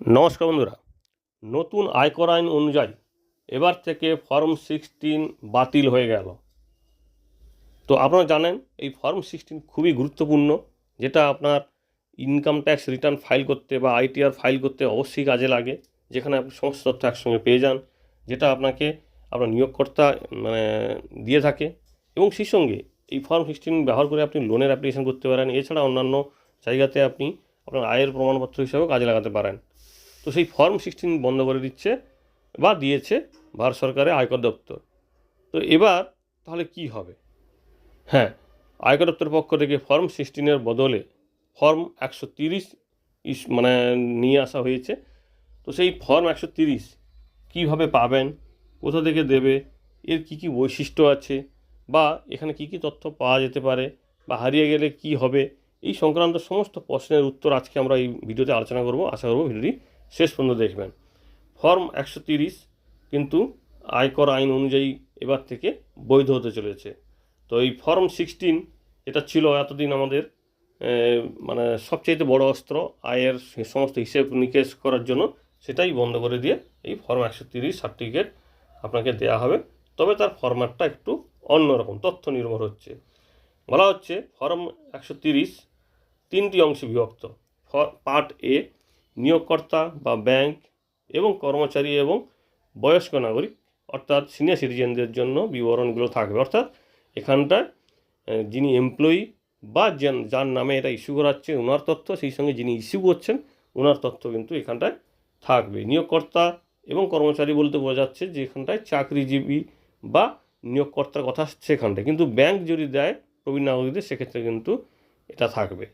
নমস্কার বন্ধুরা, নতুন আয়কর আইন অনুযায়ী এবার থেকে ফর্ম 16 বাতিল হয়ে গেল। তো আপনারা জানেন এই ফর্ম 16 খুবই গুরুত্বপূর্ণ, যেটা আপনার ইনকাম ট্যাক্স রিটার্ন ফাইল করতে বা আইটিআর ফাইল করতে অবশ্যই কাজে লাগে, যেখানে আপনি সমস্ত তথ্য একসঙ্গে পেয়ে যান, যেটা আপনাকে আপনার নিয়োগকর্তা দিয়ে থাকে। এবং সেই সঙ্গে এই ফর্ম 16 ব্যবহার করে আপনি লোনের অ্যাপ্লিকেশন করতে পারেন। এছাড়া অন্যান্য জায়গাতে আপনি আপনার আয়ের প্রমাণপত্র হিসাবেও কাজে লাগাতে পারেন। তো সেই ফর্ম 16 বন্ধ করে দিচ্ছে বা দিয়েছে ভারত সরকারের আয়কর দপ্তর। তো এবার তাহলে কি হবে? হ্যাঁ, আয়কর দপ্তরের পক্ষ থেকে ফর্ম 16-এর বদলে ফর্ম 130 নিয়ে আসা হয়েছে। তো সেই ফর্ম 130 কীভাবে পাবেন, কোথা থেকে দেবে, এর কি কি বৈশিষ্ট্য আছে, বা এখানে কি কি তথ্য পাওয়া যেতে পারে, বা হারিয়ে গেলে কি হবে, এই সংক্রান্ত সমস্ত প্রশ্নের উত্তর আজকে আমরা এই ভিডিওতে আলোচনা করব। আশা করব ভিডিওটি শেষ পর্যন্ত দেখবেন। ফর্ম 130 কিন্তু আয়কর আইন অনুযায়ী এবার থেকে বৈধ হতে চলেছে। তো এই ফর্ম 16 এটা ছিল এতদিন আমাদের সবচেয়ে বড় অস্ত্র আয়ের সমস্ত হিসেব নিকেশ করার জন্য, সেটাই বন্ধ করে দিয়ে এই ফর্ম 130 সার্টিফিকেট আপনাকে দেওয়া হবে। তবে তার ফরম্যাটটা একটু অন্যরকম, তথ্য নির্ভর হচ্ছে। বলা হচ্ছে ফর্ম 130 তিনটি অংশে বিভক্ত। পার্ট এ, নিয়োগকর্তা বা ব্যাংক এবং কর্মচারী এবং বয়স্ক নাগরিক অর্থাৎ সিনিয়র সিটিজেনদের জন্য বিবরণগুলো থাকবে। অর্থাৎ এখানটায় যিনি এমপ্লয়ি বা যার নামে এটা ইস্যু করাচ্ছে ওনার তথ্য, সেই সঙ্গে যিনি ইস্যু করছেন ওনার তথ্য কিন্তু এখানটায় থাকবে। নিয়োগকর্তা এবং কর্মচারী বলতে বোঝাচ্ছে যে এখানটায় চাকরিজীবী বা নিয়োগকর্তার কথা সেখানটায়, কিন্তু ব্যাংক যদি দেয় প্রবীণ নাগরিকদের সেক্ষেত্রে কিন্তু এটা থাকবে।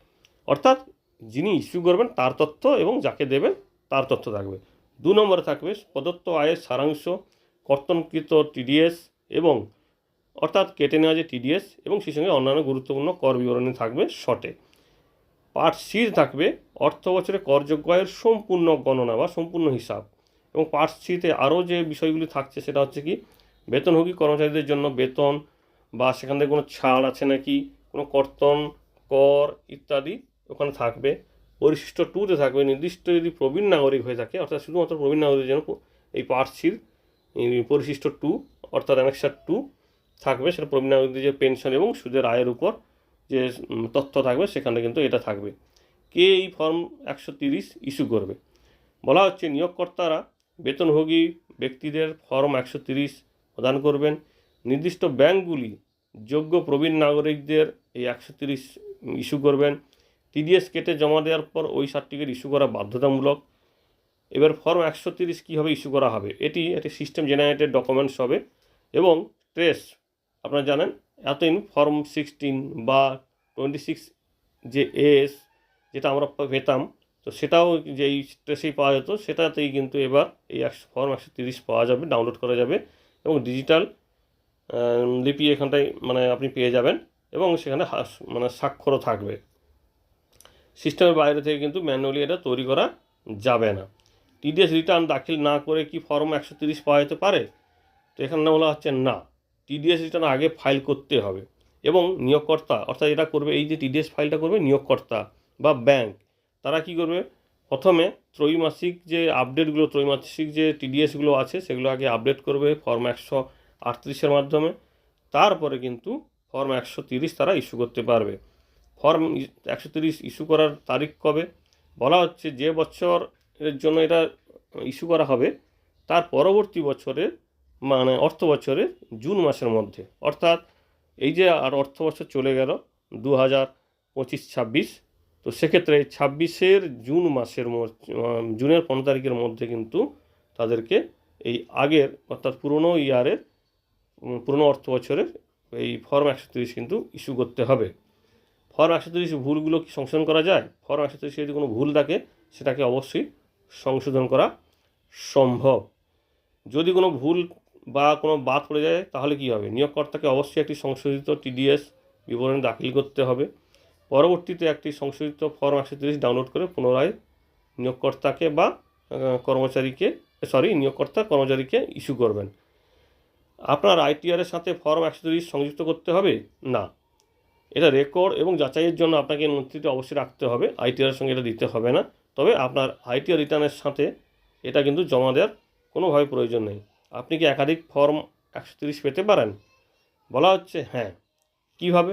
অর্থাৎ যিনি ইস্যু করবেন তার তথ্য এবং যাকে দেবেন তার তথ্য থাকবে। 2 নম্বরে থাকবে প্রদত্ত আয়ের সারাংশ, কর্তনকৃত টিডিএস এবং অর্থাৎ কেটে নেওয়া যে টিডিএস এবং সেই সঙ্গে অন্যান্য গুরুত্বপূর্ণ কর বিবরণী থাকবে শর্টে। পার্ট সি থাকবে অর্থ বছরে করযোগ্য আয়ের সম্পূর্ণ গণনা বা সম্পূর্ণ হিসাব। এবং পার্ট সিতে আরও যে বিষয়গুলি থাকছে সেটা হচ্ছে কি, বেতনভোগী কর্মচারীদের জন্য বেতন বা সেখান থেকে কোনো ছাড় আছে নাকি, কোনো কর্তন, কর ইত্যাদি ওখানে থাকবে। পরিশিষ্ট 2-তে থাকবে নির্দিষ্ট যদি প্রবীণ নাগরিক হয়ে থাকে, অর্থাৎ শুধুমাত্র প্রবীণ নাগরিকের জন্য এই পার্ট সির পরিশিষ্ট 2 অর্থাৎ অ্যানেক্সার 2 থাকবে। সেটা প্রবীণ নাগরিকদের যে পেনশন এবং সুদের আয়ের উপর যে তথ্য থাকবে সেখানে কিন্তু এটা থাকবে। কে এই ফর্ম 130 ইস্যু করবে? বলা হচ্ছে নিয়োগকর্তারা বেতনভোগী ব্যক্তিদের ফর্ম 130 প্রদান করবেন। নির্দিষ্ট ব্যাংকগুলি যোগ্য প্রবীণ নাগরিকদের এই 130 ইস্যু করবেন। টিডিএস কেটে জমা দেওয়ার পর ওই সার্টিফিকেট ইস্যু করা বাধ্যতামূলক। এবার ফর্ম 130 কীভাবে ইস্যু করা হবে? এটি একটি সিস্টেম জেনারেটেড ডকুমেন্টস হবে এবং ট্রেস, আপনারা জানেন এতদিন ফর্ম 16 বা 26 যে এস যেটা আমরা পেতাম, তো সেটাও যেই ট্রেসেই পাওয়া যেত সেটাতেই কিন্তু এবার এই ফর্ম 130 পাওয়া যাবে, ডাউনলোড করা যাবে এবং ডিজিটাল লিপি এখানটায় আপনি পেয়ে যাবেন এবং সেখানে স্বাক্ষরও থাকবে। সিস্টেমের বাইরে থেকে কিন্তু ম্যানুয়ালি এটা তৈরি করা যাবে না। টিডিএস রিটার্ন দাখিল না করে কি ফর্ম 130 পাওয়া যেতে পারে? তো এখানে বলা হচ্ছে না, টিডিএস রিটার্ন আগে ফাইল করতে হবে এবং নিয়োগকর্তা অর্থাৎ এটা করবে, এই যে টিডিএস ফাইলটা করবে নিয়োগকর্তা বা ব্যাংক, তারা কি করবে, প্রথমে ত্রৈমাসিক যে আপডেটগুলো, ত্রৈমাসিক যে টিডিএসগুলো আছে সেগুলো আগে আপডেট করবে ফর্ম 138-এর মাধ্যমে। তারপরে কিন্তু ফর্ম 130 তারা ইস্যু করতে পারবে। ফর্ম 130 ইস্যু করার তারিখ কবে? বলা হচ্ছে যে বছরের জন্য এটা ইস্যু করা হবে তার পরবর্তী বছরের অর্থ বছরের জুন মাসের মধ্যে। অর্থাৎ এই যে আর অর্থ বছর চলে গেল 2025-26, তো সেক্ষেত্রে 26-এর জুন মাসের জুনের 15 তারিখের মধ্যে কিন্তু তাদেরকে এই আগের অর্থাৎ পুরনো ইয়ারের পুরনো অর্থ বছরের এই ফর্ম 130 কিন্তু ইস্যু করতে হবে। ফর্ম 130 ভুলগুলো কি সংশোধন করা যায়? ফর্ম 130 যদি কোনো ভুল থাকে সেটাকে অবশ্যই সংশোধন করা সম্ভব। যদি কোনো ভুল বা কোনো বাদ পড়ে যায় তাহলে কি হবে? নিয়োগকর্তাকে অবশ্যই একটি সংশোধিত টিডিএস বিবরণী দাখিল করতে হবে। পরবর্তীতে একটি সংশোধিত ফর্ম 130 ডাউনলোড করে পুনরায় নিয়োগকর্তাকে বা নিয়োগকর্তা কর্মচারীকে ইস্যু করবেন। আপনার আইটিআরের সাথে ফর্ম 130 সংযুক্ত করতে হবে না, এটা রেকর্ড এবং যাচাইয়ের জন্য আপনাকে নথিটি অবশ্যই রাখতে হবে, আইটিআরের সঙ্গে এটা দিতে হবে না। তবে আপনার আইটিআর রিটার্নের সাথে এটা কিন্তু জমা দেওয়ার কোনোভাবে প্রয়োজন নেই। আপনি কি একাধিক ফর্ম 130 পেতে পারেন? বলা হচ্ছে হ্যাঁ। কীভাবে?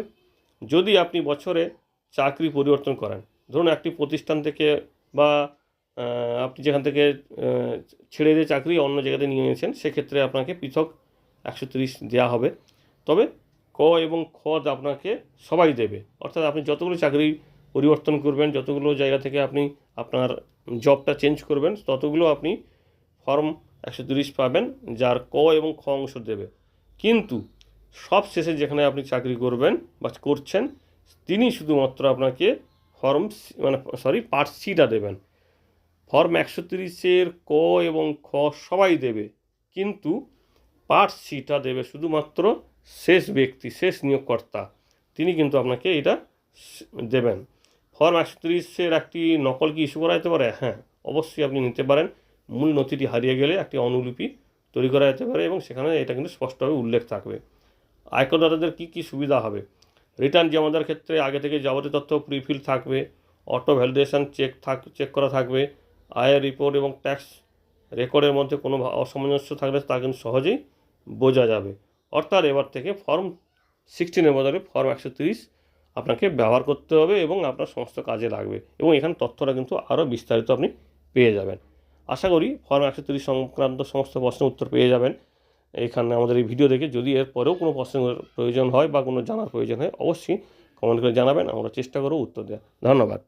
যদি আপনি বছরে চাকরি পরিবর্তন করেন, ধরুন একটি প্রতিষ্ঠান থেকে বা আপনি যেখান থেকে ছেড়ে দিয়ে চাকরি অন্য জায়গাতে নিয়ে নিয়েছেন, সেক্ষেত্রে আপনাকে পৃথক 130 দেওয়া হবে। তবে ক এবং খ আপনাকে সবাই দেবে। অর্থাৎ আপনি যতগুলো চাকরি পরিবর্তন করবেন, যতগুলো জায়গা থেকে আপনি আপনার জবটা চেঞ্জ করবেন, ততগুলো আপনি ফর্ম 130 পাবেন, যার ক এবং খ অংশ দেবে। কিন্তু সব শেষে যেখানে আপনি চাকরি করবেন বা করছেন, তিনি শুধুমাত্র আপনাকে পার্ট সিটা দেবেন। ফর্ম 130-এর ক এবং খ সবাই দেবে, কিন্তু পার্ট সিটা দেবে শুধুমাত্র শেষ ব্যক্তি, শেষ নিয়োগকর্তা, তিনি কিন্তু আপনাকে এটা দেবেন। ফর্ম 130-এর একটি নকল কি ইস্যু করা যেতে পারে? হ্যাঁ, অবশ্যই আপনি নিতে পারেন। মূল নথিটি হারিয়ে গেলে একটি অনুলিপি তৈরি করা যেতে পারে এবং সেখানে এটা কিন্তু স্পষ্টভাবে উল্লেখ থাকবে। আয়করদাতাদের কী কী সুবিধা হবে? রিটার্ন জমা দেওয়ার ক্ষেত্রে আগে থেকে যাবতীয় তথ্য প্রিফিল থাকবে, অটো ভ্যালিডেশন চেক করা থাকবে, আয়ের রিপোর্ট এবং ট্যাক্স রেকর্ডের মধ্যে কোনো অসামঞ্জস্য থাকলে তা কিন্তু সহজেই বোঝা যাবে। অর্থাৎ এবার থেকে ফর্ম 16-এর বদলে ফর্ম 130 আপনাকে ব্যবহার করতে হবে এবং আপনার সমস্ত কাজে লাগবে, এবং এখানে তথ্যটা কিন্তু আরও বিস্তারিত আপনি পেয়ে যাবেন। আশা করি ফর্ম 130 সংক্রান্ত সমস্ত প্রশ্নের উত্তর পেয়ে যাবেন এখানে আমাদের এই ভিডিও দেখে। যদি এর পরেও কোনো প্রশ্নের প্রয়োজন হয় বা কোনো জানার প্রয়োজন হয়, অবশ্যই কমেন্ট করে জানাবেন, আমরা চেষ্টা করব উত্তর দেওয়ার। ধন্যবাদ।